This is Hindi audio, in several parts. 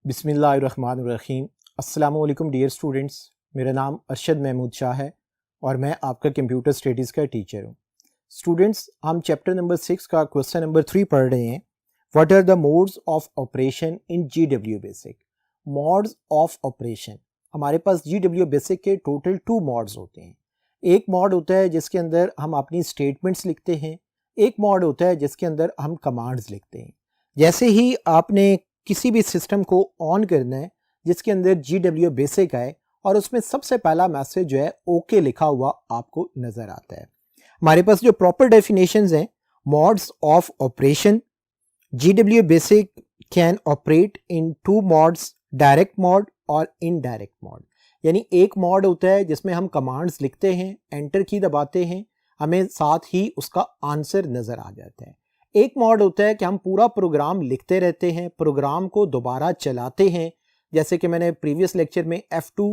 बिस्मिल्लाहिर्रहमानिर्रहीम। अस्सलाम वालेकुम डियर स्टूडेंट्स, मेरा नाम अरशद महमूद शाह है और मैं आपका कंप्यूटर स्टडीज़ का टीचर हूँ। स्टूडेंट्स, हम चैप्टर नंबर 6 का क्वेश्चन नंबर 3 पढ़ रहे हैं। What are the modes of operation in GW BASIC. Modes of operation, हमारे पास GW बेसिक के टोटल 2 मोड्स होते हैं। एक मोड होता है जिसके अंदर हम अपनी स्टेटमेंट्स लिखते हैं, एक मोड होता है जिसके अंदर हम कमांड्स लिखते हैं। जैसे ही आपने किसी भी सिस्टम को ऑन करना है जिसके अंदर GW बेसिक आए और उसमें सबसे पहला मैसेज जो है ओके लिखा हुआ आपको नजर आता है। हमारे पास जो प्रॉपर डेफिनेशंस हैं, modes of operation, GW basic can operate in 2 modes, direct mode और इनडायरेक्ट मोड। यानी एक मोड होता है जिसमें हम कमांड्स लिखते हैं, एंटर की दबाते हैं, हमें साथ ही उसका आंसर नजर आ जाता है। एक मोड होता है कि हम पूरा प्रोग्राम लिखते रहते हैं, प्रोग्राम को दोबारा चलाते हैं। जैसे कि मैंने प्रीवियस लेक्चर में F2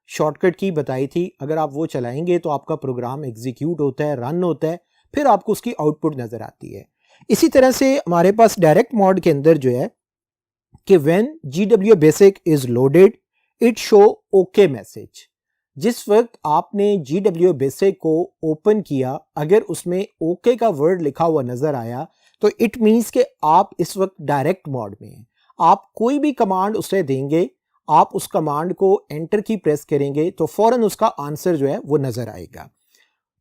शॉर्टकट की बताई थी, अगर आप वो चलाएंगे तो आपका प्रोग्राम एग्जीक्यूट होता है, रन होता है, फिर आपको उसकी आउटपुट नजर आती है। इसी तरह से हमारे पास डायरेक्ट मोड के अंदर जो है कि when GW basic is loaded it show okay message. जिस वक्त आपने GW बेसिक को ओपन किया, अगर उसमें ओके का वर्ड लिखा हुआ नजर आया तो इट मीन्स कि आप इस वक्त डायरेक्ट मोड में हैं। आप कोई भी कमांड उसे देंगे, आप उस कमांड को एंटर की प्रेस करेंगे तो फौरन उसका आंसर जो है वो नजर आएगा।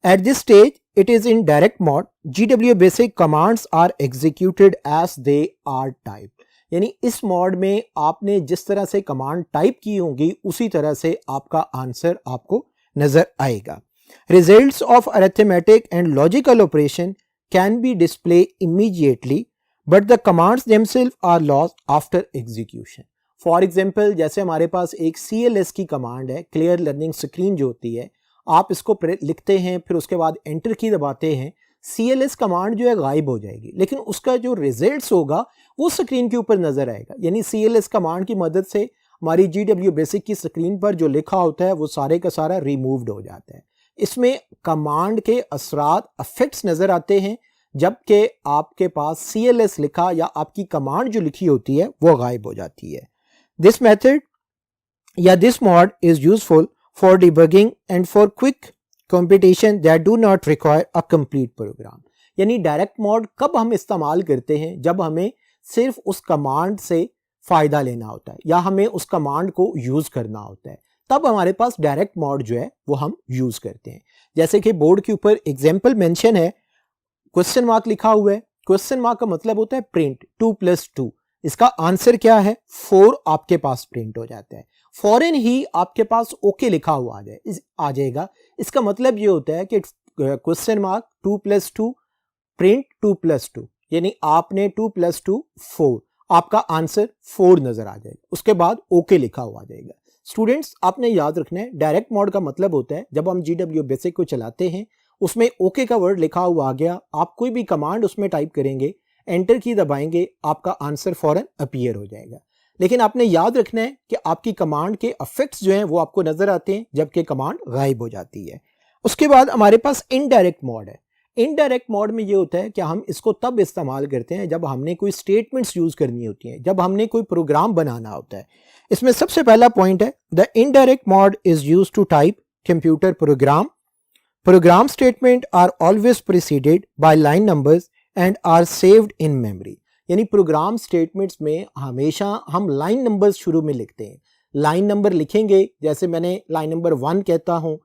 At this stage it is in direct mode. GW BASIC commands are executed as they are type. यानी इस मोड में आपने जिस तरह से कमांड टाइप की होंगी उसी तरह से आपका आंसर आपको नजर आएगा। Results of arithmetic and logical operation can be displayed immediately but the commands themselves are lost after execution. For example, जैसे हमारे पास एक CLS की कमांड है, क्लियर लर्निंग स्क्रीन जो होती है, आप इसको लिखते हैं, फिर उसके बाद एंटर की दबाते हैं, CLS कमांड जो है गायब हो जाएगी, लेकिन उसका जो रिजल्ट्स होगा वो स्क्रीन के ऊपर नजर आएगा। यानी CLS कमांड की मदद से हमारी GW बेसिक की स्क्रीन पर जो लिखा होता है वो सारे का सारा रिमूव्ड हो जाता है। इसमें कमांड के असरात अफेक्ट्स नजर आते हैं, जबकि आपके पास CLS लिखा या आपकी कमांड जो लिखी होती है वो गायब हो जाती है। दिस मेथड या this mode is useful for debugging and for quick computation that do not require a complete program. यानी डायरेक्ट मोड कब हम इस्तेमाल करते हैं? जब हमें सिर्फ उस कमांड से फायदा लेना होता है या हमें उस कमांड को यूज करना होता है, तब हमारे पास डायरेक्ट मोड जो है वो हम यूज करते हैं। जैसे कि बोर्ड के ऊपर एग्जाम्पल मेंशन है, क्वेश्चन मार्क लिखा हुआ है। क्वेश्चन मार्क का मतलब होता है प्रिंट 2 + 2। इसका आंसर क्या है? 4 आपके पास प्रिंट हो जाता है। फौरन ही आपके पास ओके लिखा हुआ आ जाएगा। इसका मतलब ये होता है कि क्वेश्चन मार्क 2 + 2 प्रिंट 2 + 2, यानी आपने 2 + 2 4, आपका आंसर 4 नजर आ जाएगा। उसके बाद ओके लिखा हुआ आ जाएगा। स्टूडेंट्स, आपने याद रखना है डायरेक्ट मोड का मतलब होता है जब हम GW बेसिक को चलाते हैं, उसमें ओके का वर्ड लिखा हुआ आ गया, आप कोई भी कमांड उसमें टाइप करेंगे, एंटर की दबाएंगे, आपका आंसर फौरन अपीयर हो जाएगा। लेकिन आपने याद रखना है कि आपकी कमांड के इफेक्ट्स जो हैं वो आपको नजर आते हैं जबकि कमांड गायब हो जाती है। उसके बाद हमारे पास इनडायरेक्ट मोड है। इनडायरेक्ट मोड में ये होता है कि हम इसको तब इस्तेमाल करते हैं जब हमने कोई स्टेटमेंट्स यूज करनी होती हैं, जब हमने कोई प्रोग्राम बनाना होता है। इसमें सबसे पहला पॉइंट है, the indirect mode is used to type computer program. Program statements are always preceded by line numbers and are saved in memory. यानी प्रोग्राम स्टेटमेंट्स में हमेशा हम लाइन नंबर्स शुरू में लिखते हैं। लाइन नंबर लिखेंगे, जैसे मैंने लाइन नंबर 1 कहता हूं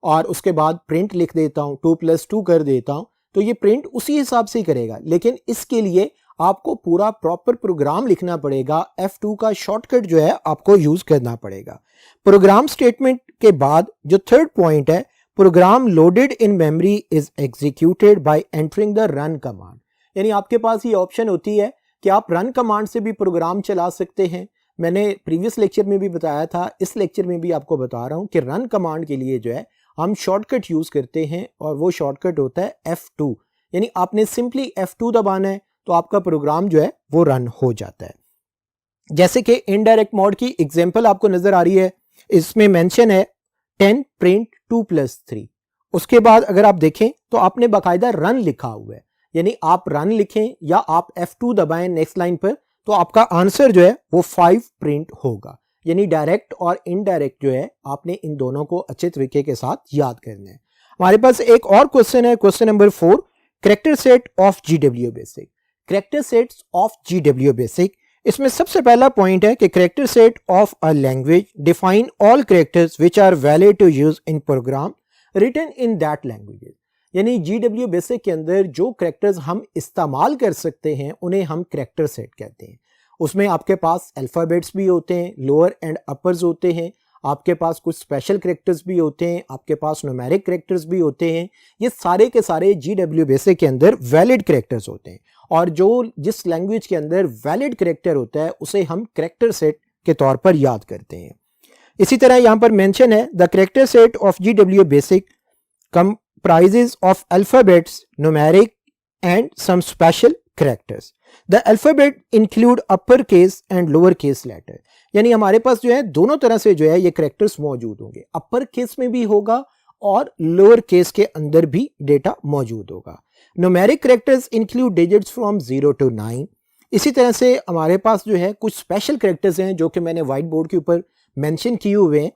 और उसके बाद प्रिंट लिख देता हूं, 2 + 2 कर देता हूं, तो ये प्रिंट उसी हिसाब से ही करेगा। लेकिन इसके लिए आपको पूरा प्रॉपर प्रोग्राम लिखना पड़ेगा। F2 का शॉर्टकट जो है आपको यूज करना पड़ेगा। प्रोग्राम स्टेटमेंट के बाद जो थर्ड पॉइंट है, program loaded in memory is executed by entering the run command. यानी आपके पास ये ऑप्शन होती है कि आप रन कमांड से भी प्रोग्राम चला सकते हैं। मैंने प्रीवियस लेक्चर में भी बताया था, इस लेक्चर में भी आपको बता रहा हूं कि रन कमांड के लिए जो है हम शॉर्टकट यूज करते हैं और वो शॉर्टकट होता है F2। यानी आपने सिंपली F2 दबाना है तो आपका प्रोग्राम जो है वो रन हो जाता है। जैसे कि इनडायरेक्ट मोड की एग्जांपल आपको नजर आ रही है, इसमें मेंशन है 10 प्रिंट 2 + 3। उसके बाद अगर आप देखें तो आपने बाकायदा रन लिखा हुआ है, यानी आप रन लिखें या आप F2 दबाएं नेक्स्ट लाइन पर तो आपका आंसर जो है वो 5 प्रिंट होगा। यानी डायरेक्ट और इनडायरेक्ट जो है आपने इन दोनों को अच्छे तरीके के साथ याद करना है। हमारे पास एक और क्वेश्चन है, question number 4, character set of GW BASIC. Character sets of GW BASIC, इसमें सबसे पहला पॉइंट है कि character set of a language define all characters which are valid to use in program written in that language. यानी GW बेसिक के अंदर जो कैरेक्टर्स हम इस्तेमाल कर सकते हैं उन्हें हम कैरेक्टर सेट कहते हैं। उसमें आपके पास अल्फ़ाबेट्स भी होते हैं, लोअर एंड अपर्स होते हैं, आपके पास कुछ स्पेशल कैरेक्टर्स भी होते हैं, आपके पास न्यूमेरिक कैरेक्टर्स भी होते हैं। ये सारे के सारे GW बेसिक के अंदर वैलिड कैरेक्टर्स होते हैं और जो जिस लैंग्वेज के अंदर वैलिड कैरेक्टर होता है उसे हम कैरेक्टर सेट के तौर पर याद करते हैं। इसी तरह यहाँ पर मेंशन है the character set of GW basic comprises of alphabets, numeric and some special characters. The alphabet include uppercase and lowercase letter. यानी हमारे पास जो है दोनों तरह से जो है ये कैरेक्टर्स मौजूद होंगे, अपर केस में भी होगा और लोअर केस के अंदर भी डेटा मौजूद होगा। Numeric characters include digits from 0 to 9। इसी तरह से हमारे पास जो है कुछ स्पेशल कैरेक्टर्स हैं जो कि मैंने व्हाइट बोर्ड के ऊपर मेंशन किए हुए हैं।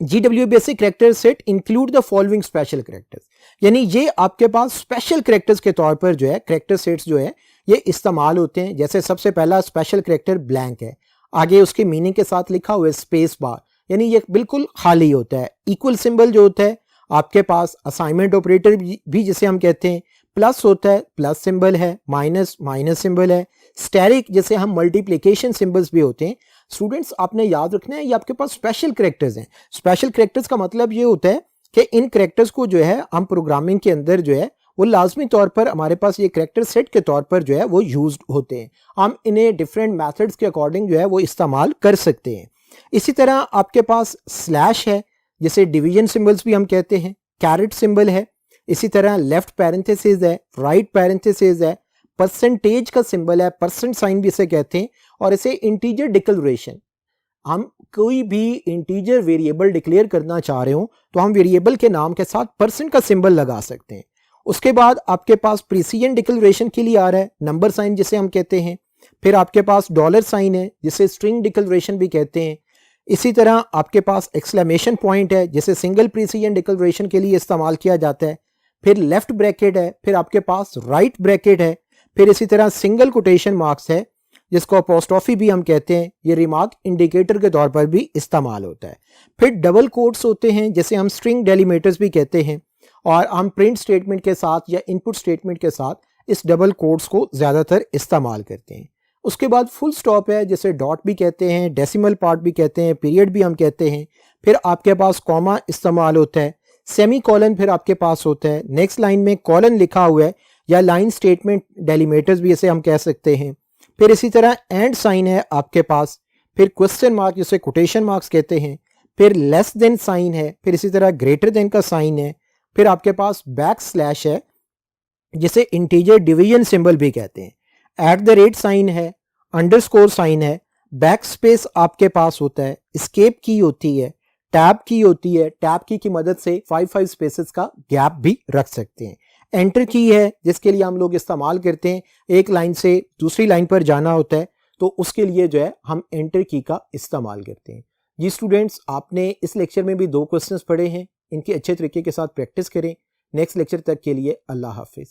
GW BASIC character set include the following special characters, यानी ये आपके पास स्पेशल कैरेक्टर्स के तौर पर जो है कैरेक्टर सेट्स जो है ये इस्तेमाल होते हैं। जैसे सबसे पहला स्पेशल कैरेक्टर ब्लैंक है, आगे उसके मीनिंग के साथ लिखा हुआ है स्पेस बार, यानी ये बिल्कुल खाली होता है। इक्वल सिंबल जो होता है आपके पास, असाइनमेंट ऑपरेटर भी जिसे हम कहते हैं, प्लस होता है, प्लस सिंबल है, माइनस माइनस सिंबल है, स्टेरिक जैसे हम मल्टीप्लिकेशन सिंबल्स भी होते हैं। स्टूडेंट्स आपने याद रखना है ये आपके पास स्पेशल कैरेक्टर्स हैं। स्पेशल कैरेक्टर्स का मतलब ये होता है कि इन कैरेक्टर्स को जो है हम प्रोग्रामिंग के अंदर जो है वो लाजमी तौर पर हमारे पास ये कैरेक्टर सेट के तौर पर जो है वो यूज्ड होते हैं। हम इन्हें डिफरेंट मेथड्स के अकॉर्डिंग जो है वो इस्तेमाल कर सकते हैं। इसी तरह आपके पास स्लैश है जिसे डिवीजन सिंबल्स भी हम कहते हैं, कैरेट सिंबल है, इसी तरह लेफ्ट पैरेंथेसिस है, राइट पैरेंथेसिस है, परसेंटेज का सिंबल है, परसेंट साइन भी इसे कहते हैं, और इसे इंटीजर डिक्लेरेशन, हम कोई भी इंटीजर वेरिएबल डिक्लेयर करना चाह रहे हो तो हम वेरिएबल के नाम के साथ परसेंट का सिंबल लगा सकते हैं। उसके बाद आपके पास प्रिसीजन डिक्लेरेशन के लिए आ रहा है नंबर साइन जिसे हम कहते हैं, फिर आपके पास डॉलर साइन है जिसे स्ट्रिंग डिक्लेरेशन भी कहते हैं, इसी तरह आपके पास एक्सक्लेमेशन पॉइंट है जिसे सिंगल प्रिसीजन डिक्लेरेशन के लिए इस्तेमाल किया जाता है, फिर लेफ्ट ब्रैकेट है, फिर आपके पास राइट ब्रैकेट है, फिर इसी तरह सिंगल कोटेशन मार्क्स है जिसको अपोस्ट्रोफी भी हम कहते हैं, ये रिमार्क इंडिकेटर के तौर पर भी इस्तेमाल होता है। फिर डबल कोट्स होते हैं जिसे हम स्ट्रिंग डेलीमीटर्स भी कहते हैं, और हम प्रिंट स्टेटमेंट के साथ या इनपुट स्टेटमेंट के साथ इस डबल कोट्स को ज़्यादातर इस्तेमाल करते हैं। उसके बाद फुल स्टॉप है जिसे डॉट भी कहते हैं, डेसिमल पार्ट भी कहते हैं, पीरियड भी हम कहते हैं, फिर आपके पास कॉमा इस्तेमाल होता है, सेमी कॉलन फिर आपके पास होता है, नेक्स्ट लाइन में कॉलन लिखा हुआ है या लाइन स्टेटमेंट डेलीमीटर्स भी इसे हम कह सकते हैं, फिर इसी तरह एंड साइन है आपके पास, फिर क्वेश्चन मार्क जिसे कोटेशन मार्क्स कहते हैं, फिर लेस देन साइन है, फिर इसी तरह ग्रेटर देन का साइन है, फिर आपके पास बैक स्लैश है जिसे इंटीजर डिवीजन सिंबल भी कहते हैं, एट द रेट साइन है, अंडरस्कोर साइन है, बैक स्पेस आपके पास होता है, एस्केप की होती है, टैब की होती है, टैब की मदद से 5 स्पेसेस का गैप भी रख सकते हैं, एंटर की है जिसके लिए हम लोग इस्तेमाल करते हैं, एक लाइन से दूसरी लाइन पर जाना होता है तो उसके लिए जो है हम एंटर की का इस्तेमाल करते हैं। जी स्टूडेंट्स, आपने इस लेक्चर में भी 2 क्वेश्चंस पढ़े हैं, इनकी अच्छे तरीके के साथ प्रैक्टिस करें। नेक्स्ट लेक्चर तक के लिए अल्लाह हाफिज़।